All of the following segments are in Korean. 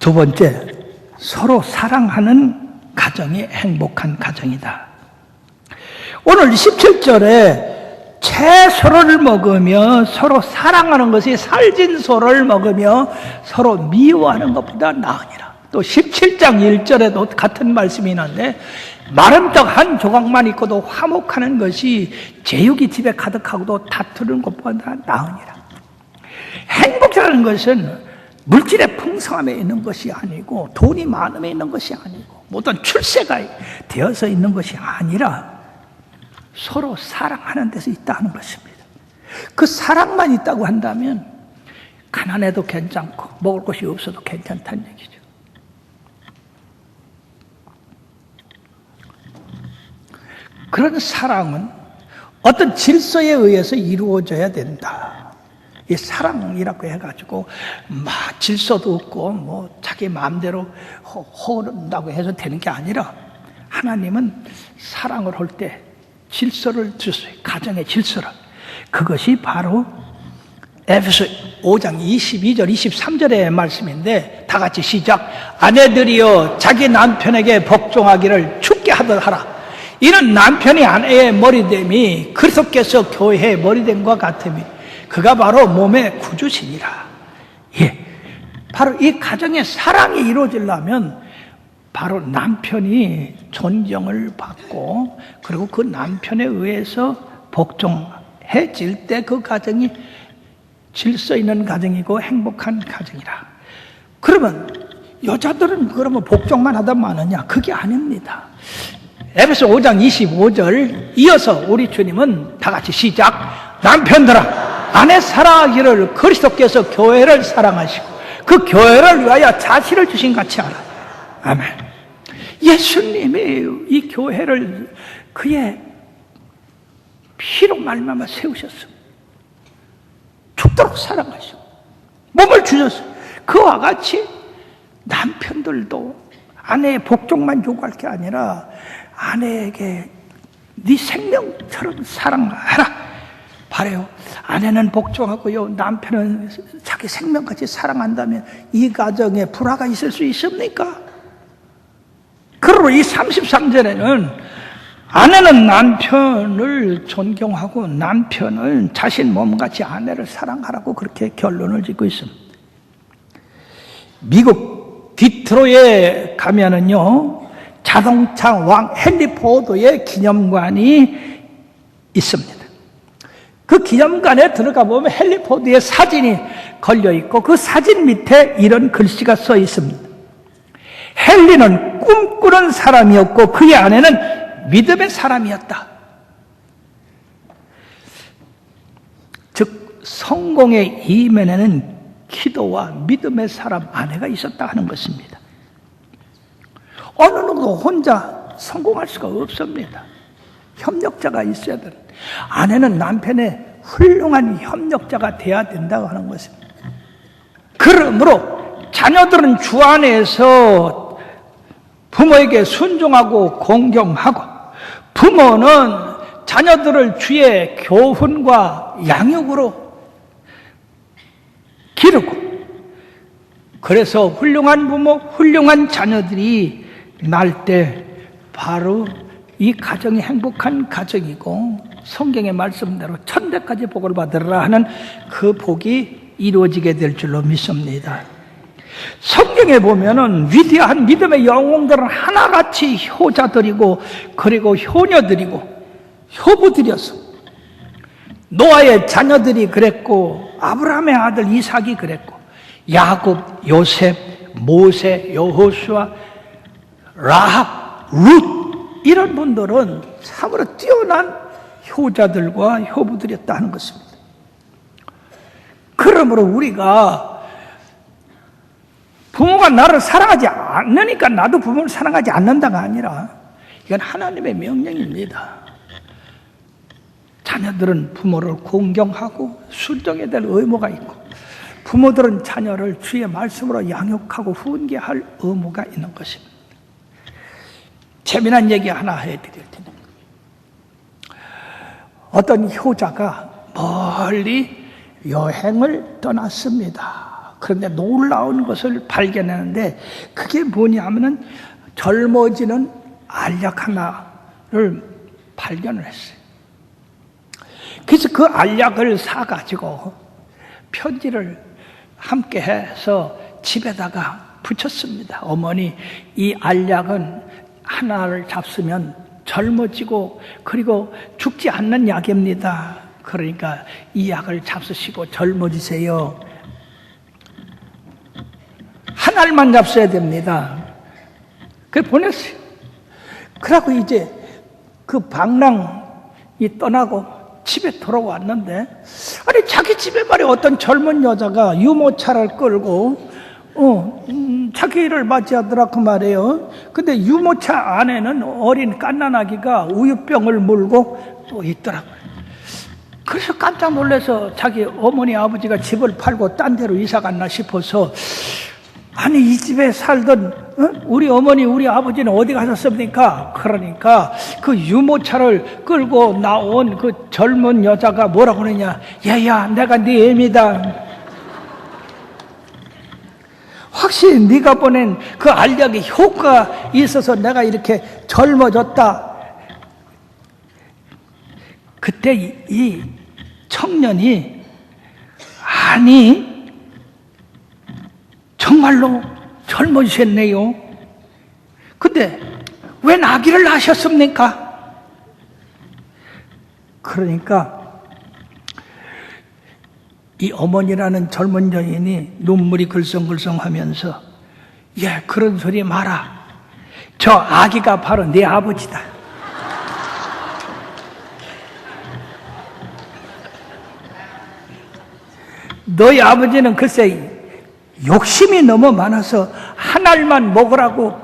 두 번째, 서로 사랑하는 가정이 행복한 가정이다. 오늘 17절에 채소를 먹으며 서로 사랑하는 것이 살진 소를 먹으며 서로 미워하는 것보다 나으니라. 또 17장 1절에도 같은 말씀이 있는데 마른 떡 한 조각만 있고도 화목하는 것이 제육이 집에 가득하고도 다투는 것보다 나으니라. 행복이라는 것은 물질의 풍성함에 있는 것이 아니고 돈이 많음에 있는 것이 아니고 모든 출세가 되어서 있는 것이 아니라 서로 사랑하는 데서 있다는 것입니다. 그 사랑만 있다고 한다면 가난해도 괜찮고 먹을 것이 없어도 괜찮다는 얘기죠. 그런 사랑은 어떤 질서에 의해서 이루어져야 된다. 이 사랑이라고 해가지고 막 질서도 없고 뭐 자기 마음대로 허른다고 해서 되는 게 아니라 하나님은 사랑을 할 때 질서를 주셨어요. 가정의 질서를. 그것이 바로 에베소 5장 22절 23절의 말씀인데 다 같이 시작. 아내들이여 자기 남편에게 복종하기를 죽게 하듯 하라. 이는 남편이 아내의 머리됨이 그리스도께서 교회의 머리됨과 같음이 그가 바로 몸의 구주시니라. 예, 바로 이 가정의 사랑이 이루어지려면 바로 남편이 존경을 받고 그리고 그 남편에 의해서 복종해질 때 그 가정이 질서 있는 가정이고 행복한 가정이라. 그러면 여자들은 그러면 복종만 하다 마느냐? 그게 아닙니다. 에베소 5장 25절 이어서 우리 주님은 다 같이 시작. 남편들아 아내 사랑하기를 그리스도께서 교회를 사랑하시고 그 교회를 위하여 자신을 주신 같이 하라. 아멘. 예수님이 이 교회를 그의 피로 말미암아 세우셨습니다. 죽도록 사랑하시고 몸을 주셨어요. 그와 같이 남편들도 아내의 복종만 요구할 게 아니라 아내에게 네 생명처럼 사랑하라. 바래요. 아내는 복종하고요 남편은 자기 생명같이 사랑한다면 이 가정에 불화가 있을 수 있습니까? 그러므로 이 33절에는 아내는 남편을 존경하고 남편은 자신 몸같이 아내를 사랑하라고 그렇게 결론을 짓고 있습니다. 미국 디트로이에 가면은요 자동차 왕 헨리 포드의 기념관이 있습니다. 그 기념관에 들어가 보면 헨리 포드의 사진이 걸려 있고 그 사진 밑에 이런 글씨가 써 있습니다. 헨리는 꿈꾸는 사람이었고 그의 아내는 믿음의 사람이었다. 즉 성공의 이면에는 기도와 믿음의 사람 아내가 있었다 하는 것입니다. 어느 누구도 혼자 성공할 수가 없습니다. 협력자가 있어야 됩니다. 아내는 남편의 훌륭한 협력자가 돼야 된다고 하는 것입니다. 그러므로 자녀들은 주 안에서 부모에게 순종하고 공경하고 부모는 자녀들을 주의 교훈과 양육으로 기르고 그래서 훌륭한 부모, 훌륭한 자녀들이 날 때 바로 이 가정이 행복한 가정이고 성경의 말씀대로 천대까지 복을 받으라 하는 그 복이 이루어지게 될 줄로 믿습니다. 성경에 보면은 위대한 믿음의 영웅들은 하나같이 효자들이고 그리고 효녀들이고 효부들이었어. 노아의 자녀들이 그랬고 아브라함의 아들 이삭이 그랬고 야곱, 요셉, 모세, 여호수아, 라합, 룻 이런 분들은 참으로 뛰어난 효자들과 효부들이었다 하는 것입니다. 그러므로 우리가 부모가 나를 사랑하지 않으니까 나도 부모를 사랑하지 않는다가 아니라 이건 하나님의 명령입니다. 자녀들은 부모를 공경하고 순종해야 될 의무가 있고 부모들은 자녀를 주의 말씀으로 양육하고 훈계할 의무가 있는 것입니다. 재미난 얘기 하나 해드릴 테니 어떤 효자가 멀리 여행을 떠났습니다. 그런데 놀라운 것을 발견하는데 그게 뭐냐면은 젊어지는 알약 하나를 발견을 했어요. 그래서 그 알약을 사가지고 편지를 함께 해서 집에다가 붙였습니다. 어머니, 이 알약은 하나를 잡수면 젊어지고 그리고 죽지 않는 약입니다. 그러니까 이 약을 잡수시고 젊어지세요. 한 알만 잡숴야 됩니다. 그래 보냈어요. 그러고 이제 그 방랑이 떠나고 집에 돌아왔는데, 아니 자기 집에 말이야 어떤 젊은 여자가 유모차를 끌고 자기를 맞이하더라고 말이에요. 근데 유모차 안에는 어린 갓난아기가 우유병을 물고 또 있더라고요. 그래서 깜짝 놀라서 자기 어머니 아버지가 집을 팔고 딴 데로 이사 갔나 싶어서, 아니 이 집에 살던 우리 어머니 우리 아버지는 어디 가셨습니까? 그러니까 그 유모차를 끌고 나온 그 젊은 여자가 뭐라고 그러냐, 얘야 내가 네 애미다. 확실히 네가 보낸 그 알약이 효과가 있어서 내가 이렇게 젊어졌다. 그때 이 청년이, 아니 정말로 젊어지셨네요. 근데 왜 아기를 낳으셨습니까? 그러니까 이 어머니라는 젊은 여인이 눈물이 글썽글썽하면서, 예, 그런 소리 마라. 저 아기가 바로 네 아버지다. 너희 아버지는 글쎄 욕심이 너무 많아서 한 알만 먹으라고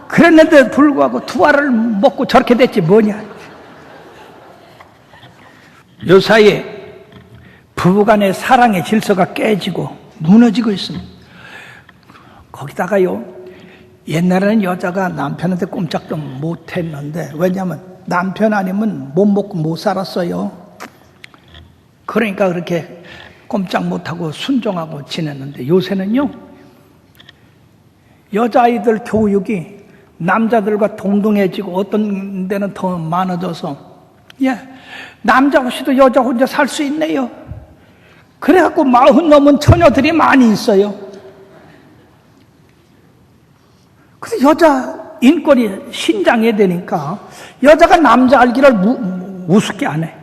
그랬는데 불구하고 두 알을 먹고 저렇게 됐지 뭐냐. 요 사이에 부부간의 사랑의 질서가 깨지고 무너지고 있습니다. 거기다가요, 옛날에는 여자가 남편한테 꼼짝도 못했는데, 왜냐하면 남편 아니면 못 먹고 못 살았어요. 그러니까 그렇게 꼼짝 못하고 순종하고 지냈는데, 요새는요 여자아이들 교육이 남자들과 동등해지고 어떤 데는 더 많아져서, 예, 남자 없이도 여자 혼자 살 수 있네요. 그래갖고 40 넘은 처녀들이 많이 있어요. 근데 여자 인권이 신장해야 되니까 여자가 남자 알기를 우습게 안 해.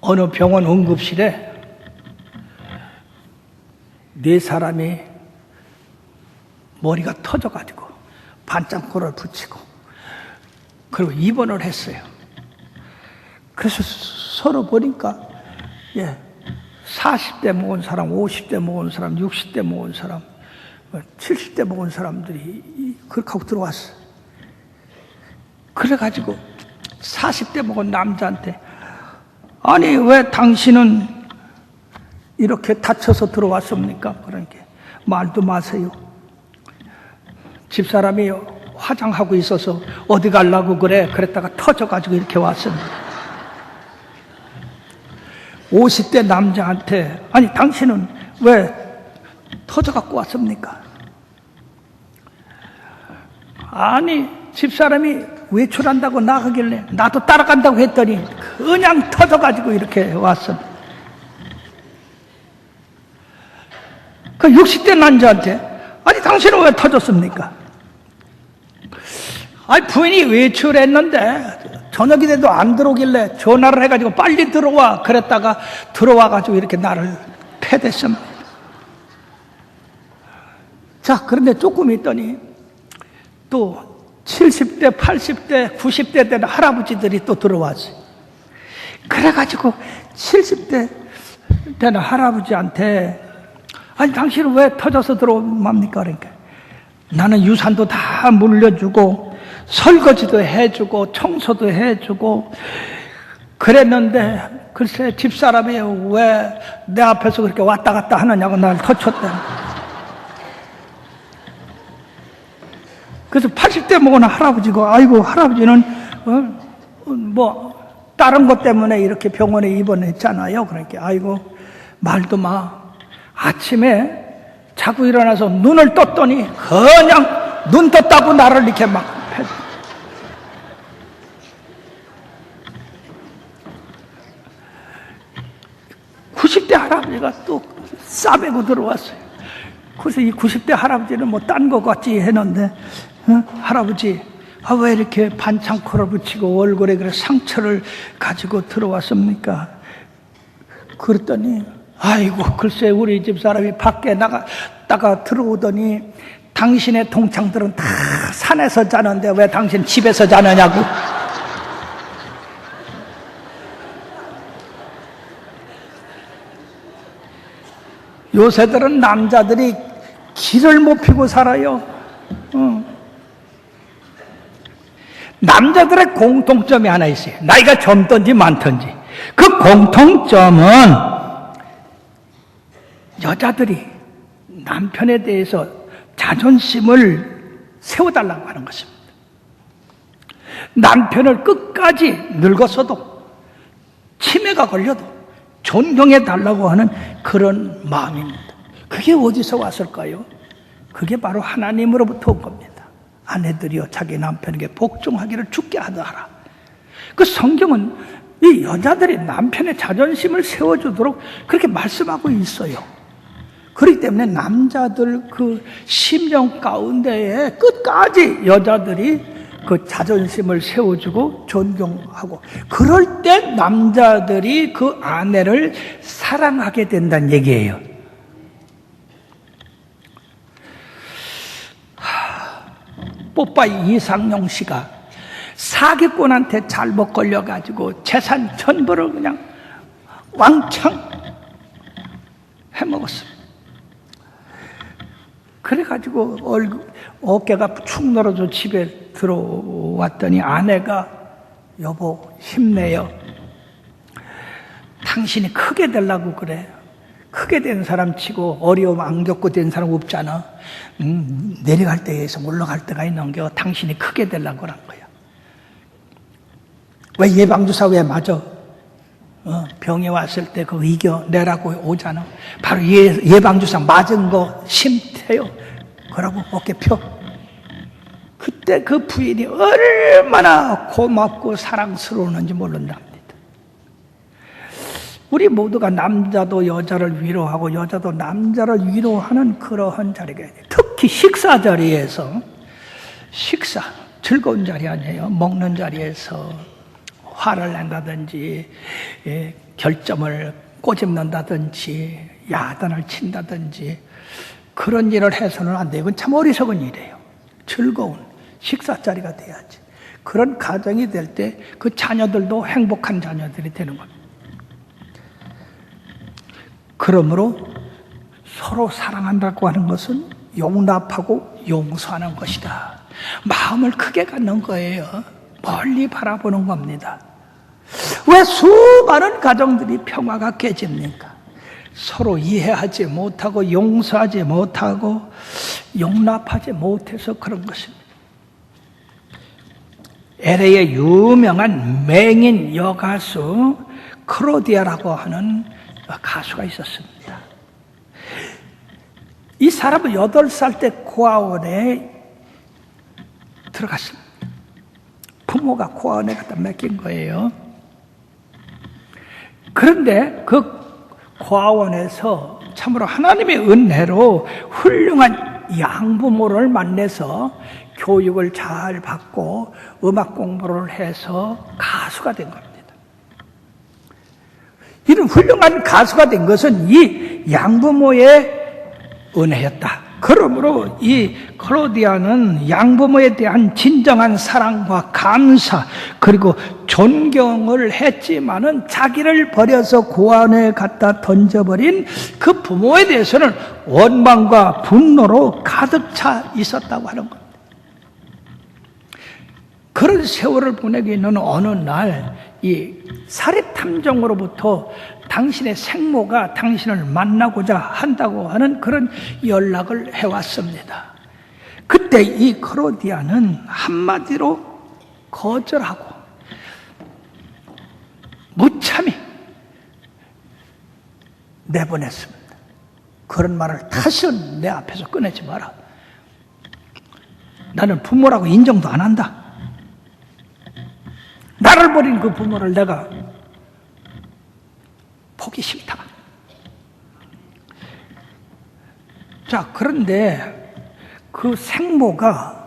어느 병원 응급실에 4사람이 머리가 터져가지고 반창고를 붙이고 그리고 입원을 했어요. 그래서 서로 보니까, 예, 40대 먹은 사람, 50대 먹은 사람, 60대 먹은 사람, 70대 먹은 사람들이 그렇게 하고 들어왔어요. 그래가지고 40대 먹은 남자한테, 아니 왜 당신은 이렇게 다쳐서 들어왔습니까? 그러니까 말도 마세요. 집사람이 화장하고 있어서 어디 가려고 그래? 그랬다가 터져가지고 이렇게 왔습니다. 50대 남자한테, 아니 당신은 왜 터져갖고 왔습니까? 아니 집사람이 외출한다고 나가길래 나도 따라간다고 했더니 그냥 터져가지고 이렇게 왔습니다. 그 60대 남자한테, 아니 당신은 왜 터졌습니까? 아니 부인이 외출했는데 저녁이 돼도 안 들어오길래 전화를 해가지고 빨리 들어와 그랬다가 들어와가지고 이렇게 나를 패댔습니다. 자, 그런데 조금 있더니 또 70대, 80대, 90대 되는 할아버지들이 또 들어왔어요. 그래가지고 70대 되는 할아버지한테, 아니 당신은 왜 터져서 들어옵니까? 그러니까 나는 유산도 다 물려주고 설거지도 해주고 청소도 해주고 그랬는데 글쎄 집사람이 왜 내 앞에서 그렇게 왔다 갔다 하느냐고 나를 터쳤다. 그래서 80대 먹은 할아버지고, 아이고 할아버지는 뭐 다른 것 때문에 이렇게 병원에 입원했잖아요. 그러니까 아이고 말도 마. 아침에 자고 일어나서 눈을 떴더니 그냥 눈 떴다고 나를 이렇게 막 90대 할아버지가 또 싸매고 들어왔어요. 그래서 이 90대 할아버지는 뭐 딴 거 같지 했는데 할아버지 왜 이렇게 반창고를 붙이고 얼굴에 그래 상처를 가지고 들어왔습니까? 그랬더니 아이고 글쎄 우리 집 사람이 밖에 나갔다가 들어오더니 당신의 동창들은 다 산에서 자는데 왜 당신 집에서 자느냐고. 요새들은 남자들이 길을 못 피고 살아요. 남자들의 공통점이 하나 있어요. 나이가 젊든지 많든지. 그 공통점은 여자들이 남편에 대해서 자존심을 세워달라고 하는 것입니다. 남편을 끝까지 늙었어도 치매가 걸려도 존경해달라고 하는 그런 마음입니다. 그게 어디서 왔을까요? 그게 바로 하나님으로부터 온 겁니다. 아내들이여 자기 남편에게 복종하기를 주께 하더라. 그 성경은 이 여자들이 남편의 자존심을 세워주도록 그렇게 말씀하고 있어요. 그렇기 때문에 남자들 그 심령 가운데에 끝까지 여자들이 그 자존심을 세워주고 존경하고 그럴 때 남자들이 그 아내를 사랑하게 된다는 얘기예요. 뽀빠이 이상용 씨가 사기꾼한테 잘못 걸려가지고 재산 전부를 그냥 왕창 해먹었습니다. 그래가지고 어깨가 축 늘어져 집에 들어왔더니 아내가 여보 힘내요. 당신이 크게 되려고 그래. 크게 된 사람 치고 어려움 안 겪고 된 사람 없잖아. 내려갈 때에서 올라갈 때가 있는 게 당신이 크게 되려고 그런 거야. 왜 예방주사 왜 맞아? 병이 왔을 때 그거 이겨내라고 오잖아. 바로 예방주사 맞은 거 심태요. 그러고 어깨 펴. 그때 그 부인이 얼마나 고맙고 사랑스러웠는지 모른답니다. 우리 모두가 남자도 여자를 위로하고 여자도 남자를 위로하는 그러한 자리가 있어요. 특히 식사 자리에서 즐거운 자리 아니에요. 먹는 자리에서 화를 낸다든지 결점을 꼬집는다든지 야단을 친다든지 그런 일을 해서는 안 돼요. 이건 참 어리석은 일이에요. 즐거운 식사 자리가 돼야지. 그런 가정이 될 때 그 자녀들도 행복한 자녀들이 되는 겁니다. 그러므로 서로 사랑한다고 하는 것은 용납하고 용서하는 것이다. 마음을 크게 갖는 거예요. 멀리 바라보는 겁니다. 왜 수많은 가정들이 평화가 깨집니까? 서로 이해하지 못하고 용서하지 못하고 용납하지 못해서 그런 것입니다. LA의 유명한 맹인 여가수 클로디아라고 하는 가수가 있었습니다. 이 사람은 8살 때 고아원에 들어갔습니다. 부모가 고아원에 갖다 맡긴 거예요. 그런데 그 고아원에서 참으로 하나님의 은혜로 훌륭한 양부모를 만나서 교육을 잘 받고 음악 공부를 해서 가수가 된 겁니다. 이런 훌륭한 가수가 된 것은 이 양부모의 은혜였다. 그러므로 이 클로디아는 양부모에 대한 진정한 사랑과 감사 그리고 존경을 했지만은 자기를 버려서 고아원에 갖다 던져버린 그 부모에 대해서는 원망과 분노로 가득 차 있었다고 하는 겁니다. 그런 세월을 보내고 있는 어느 날 이 사립탐정으로부터 당신의 생모가 당신을 만나고자 한다고 하는 그런 연락을 해왔습니다. 그때 이 클로디아는 한마디로 거절하고 내보냈습니다. 그런 말을 다시는 내 앞에서 꺼내지 마라. 나는 부모라고 인정도 안 한다. 나를 버린 그 부모를 내가 보기 싫다. 자, 그런데 그 생모가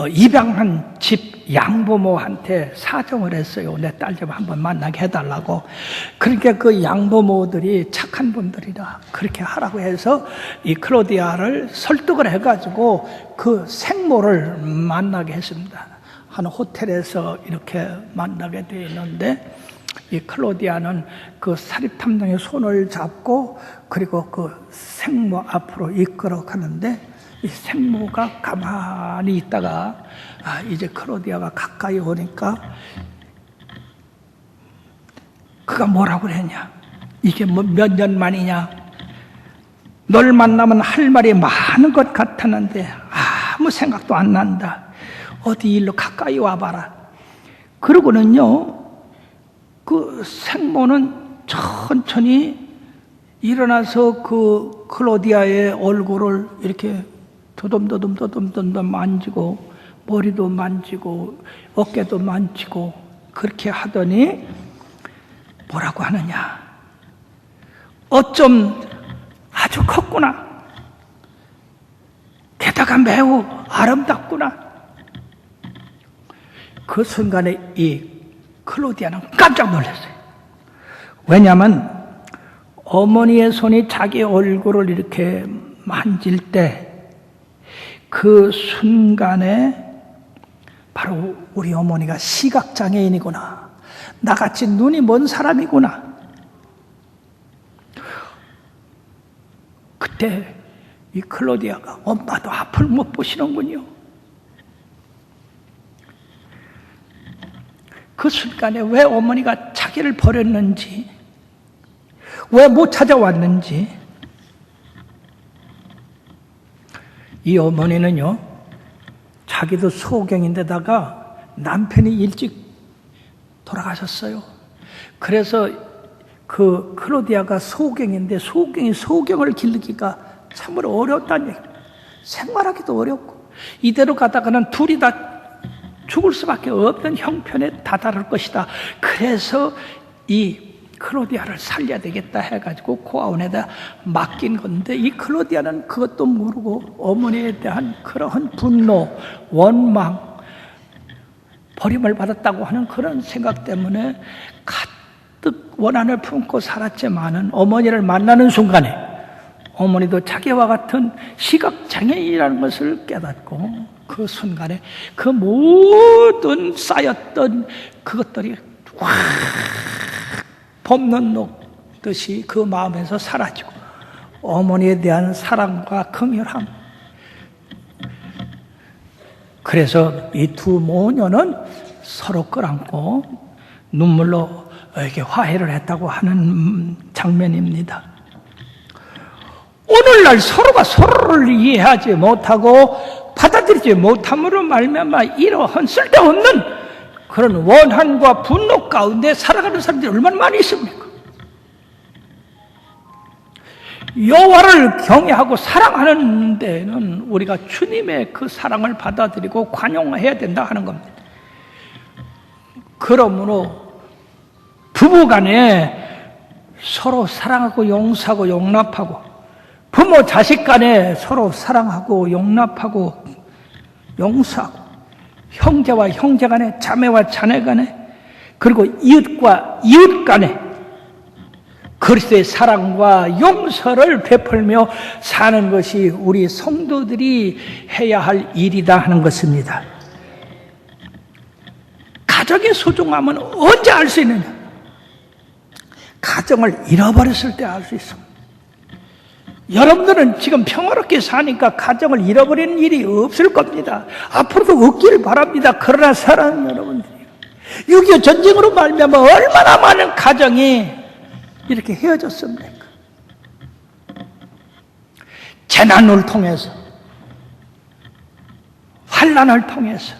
입양한 집 양부모한테 사정을 했어요. 내 딸 좀 한번 만나게 해달라고. 그러니까 그 양부모들이 착한 분들이라 그렇게 하라고 해서 이 클로디아를 설득을 해가지고 그 생모를 만나게 했습니다. 한 호텔에서 이렇게 만나게 되어 있는데, 이 클로디아는 그 사립탐정의 손을 잡고 그리고 그 생모 앞으로 이끌어 가는데, 이 생모가 가만히 있다가 이제 클로디아가 가까이 오니까 그가 뭐라고 그랬냐? 이게 뭐 몇 년 만이냐? 널 만나면 할 말이 많은 것 같았는데 아무 생각도 안 난다. 어디 일로 가까이 와봐라. 그러고는요, 그 생모는 천천히 일어나서 그 클로디아의 얼굴을 이렇게 도dom도dom 만지고, 머리도 만지고, 어깨도 만지고, 그렇게 하더니 뭐라고 하느냐? 어쩜 아주 컸구나. 게다가 매우 아름답구나. 그 순간에 이 클로디아는 깜짝 놀랐어요. 왜냐하면 어머니의 손이 자기 얼굴을 이렇게 만질 때 그 순간에 바로 우리 어머니가 시각장애인이구나, 나같이 눈이 먼 사람이구나. 그때 이 클로디아가 엄마도 앞을 못 보시는군요. 그 순간에 왜 어머니가 자기를 버렸는지, 왜 못 찾아왔는지. 이 어머니는요, 자기도 소경인데다가 남편이 일찍 돌아가셨어요. 그래서 그 클로디아가 소경인데 소경을 기르기가 참으로 어렵다는 얘기입니다. 생활하기도 어렵고, 이대로 가다가는 둘이 다 죽을 수밖에 없는 형편에 다다를 것이다. 그래서 이 클로디아를 살려야 되겠다 해가지고 고아원에다 맡긴 건데, 이 클로디아는 그것도 모르고 어머니에 대한 그러한 분노, 원망, 버림을 받았다고 하는 그런 생각 때문에 가득 원한을 품고 살았지만은, 어머니를 만나는 순간에 어머니도 자기와 같은 시각장애인이라는 것을 깨닫고, 그 순간에 그 모든 쌓였던 그것들이 확 봄눈 녹듯이 그 마음에서 사라지고, 어머니에 대한 사랑과 긍휼함. 그래서 이 두 모녀는 서로 끌안고 눈물로 이렇게 화해를 했다고 하는 장면입니다. 오늘날 서로가 서로를 이해하지 못하고 받아들이지 못함으로 말미암아 이러한 쓸데없는 그런 원한과 분노 가운데 살아가는 사람들이 얼마나 많이 있습니까? 여호와를 경외하고 사랑하는 데는 우리가 주님의 그 사랑을 받아들이고 관용해야 된다 하는 겁니다. 그러므로 부부간에 서로 사랑하고 용서하고 용납하고, 부모 자식 간에 서로 사랑하고 용납하고 용서하고, 형제와 형제 간에, 자매와 자매 간에, 그리고 이웃과 이웃 간에 그리스도의 사랑과 용서를 베풀며 사는 것이 우리 성도들이 해야 할 일이다 하는 것입니다. 가정의 소중함은 언제 알 수 있느냐? 가정을 잃어버렸을 때 알 수 있습니다. 여러분들은 지금 평화롭게 사니까 가정을 잃어버리는 일이 없을 겁니다. 앞으로도 없기를 바랍니다. 그러나 사랑하는 여러분들이, 6.25 전쟁으로 말미암아 얼마나 많은 가정이 이렇게 헤어졌습니까? 재난을 통해서, 환난을 통해서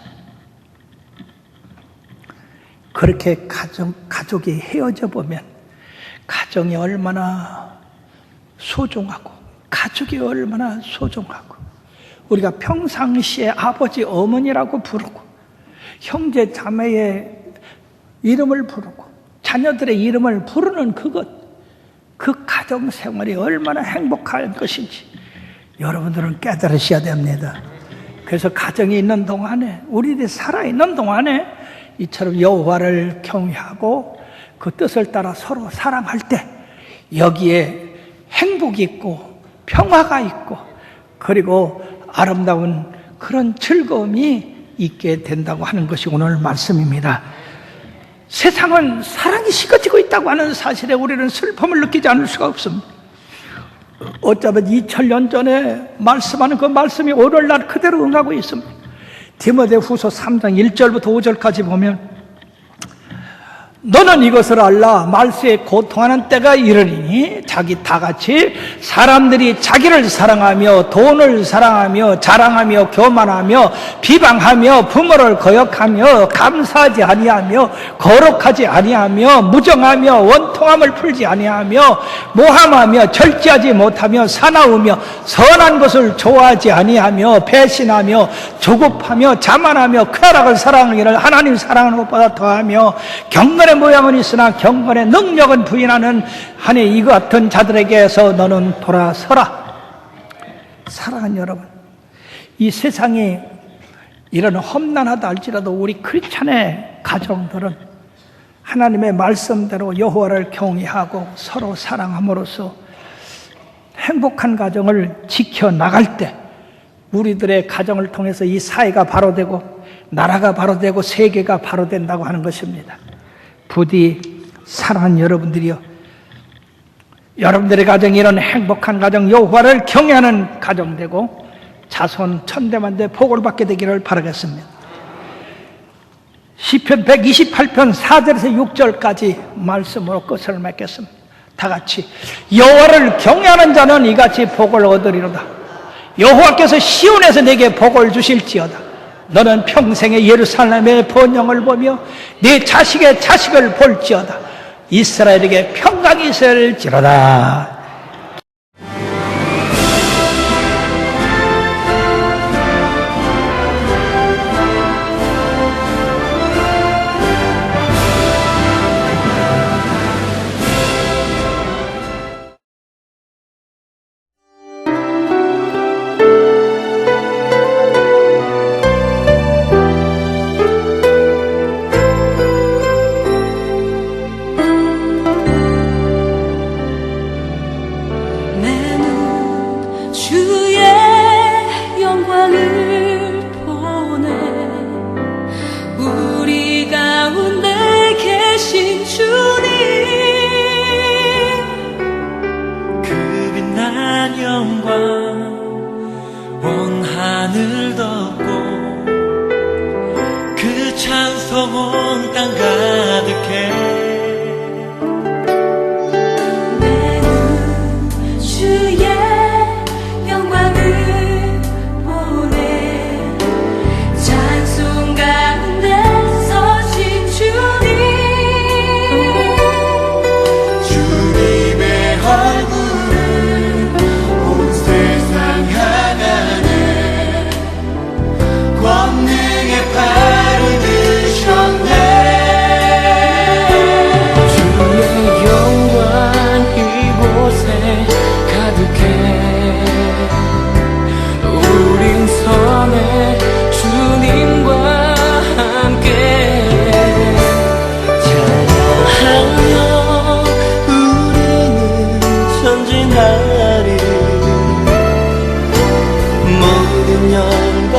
그렇게 가족이 헤어져 보면 가정이 얼마나 소중하고 가족이 얼마나 소중하고 우리가 평상시에 아버지 어머니라고 부르고 형제 자매의 이름을 부르고 자녀들의 이름을 부르는 그 가정생활이 얼마나 행복한 것인지 여러분들은 깨달으셔야 됩니다. 그래서 가정이 있는 동안에 우리들이 살아있는 동안에 이처럼 여호와를 경외하고 그 뜻을 따라 서로 사랑할 때 여기에 행복이 있고 평화가 있고 그리고 아름다운 그런 즐거움이 있게 된다고 하는 것이 오늘 말씀입니다. 세상은 사랑이 식어지고 있다고 하는 사실에 우리는 슬픔을 느끼지 않을 수가 없습니다. 어쩌면 2000년 전에 말씀하는 그 말씀이 오늘날 그대로 응하고 있습니다. 디모데후서 3장 1절부터 5절까지 보면 너는 이것을 알라. 말세에 고통하는 때가 이르리니 자기 다같이 사람들이 자기를 사랑하며 돈을 사랑하며 자랑하며 교만하며 비방하며 부모를 거역하며 감사하지 아니하며 거룩하지 아니하며 무정하며 원통함을 풀지 아니하며 모함하며 절제하지 못하며 사나우며 선한 것을 좋아하지 아니하며 배신하며 조급하며 자만하며 쾌락을 사랑하기를 하나님 사랑하는 것보다 더하며 경건의 모양은 있으나 경건의 능력은 부인하는 하니 이 같은 자들에게서 너는 돌아서라. 사랑하는 여러분, 이 세상이 이런 험난하다 할지라도 우리 크리스찬의 가정들은 하나님의 말씀대로 여호와를 경외하고 서로 사랑함으로써 행복한 가정을 지켜나갈 때 우리들의 가정을 통해서 이 사회가 바로 되고 나라가 바로 되고 세계가 바로 된다고 하는 것입니다. 부디 사랑하는 여러분들이요, 여러분들의 가정이 이런 행복한 가정, 여호와를 경외하는 가정 되고 자손 천대만대 복을 받게 되기를 바라겠습니다. 시편 128편 4절에서 6절까지 말씀으로 끝을 맺겠습니다. 다 같이 여호와를 경외하는 자는 이같이 복을 얻으리로다. 여호와께서 시온에서 내게 복을 주실지어다. 너는 평생에 예루살렘의 번영을 보며 네 자식의 자식을 볼지어다. 이스라엘에게 평강이 있을지로다. 온 하늘 덮고 그 찬송 온 땅 가득해 내 눈 주의 영광을 보네 찬송 가운데 서신 주님 주님의 얼굴을 온 세상 향하네 권능의 팔을 드셨네 주의 영광 이곳에 가득해 우린 선해 주님과 함께 찬양하며 우리는 전진하리 모든 영광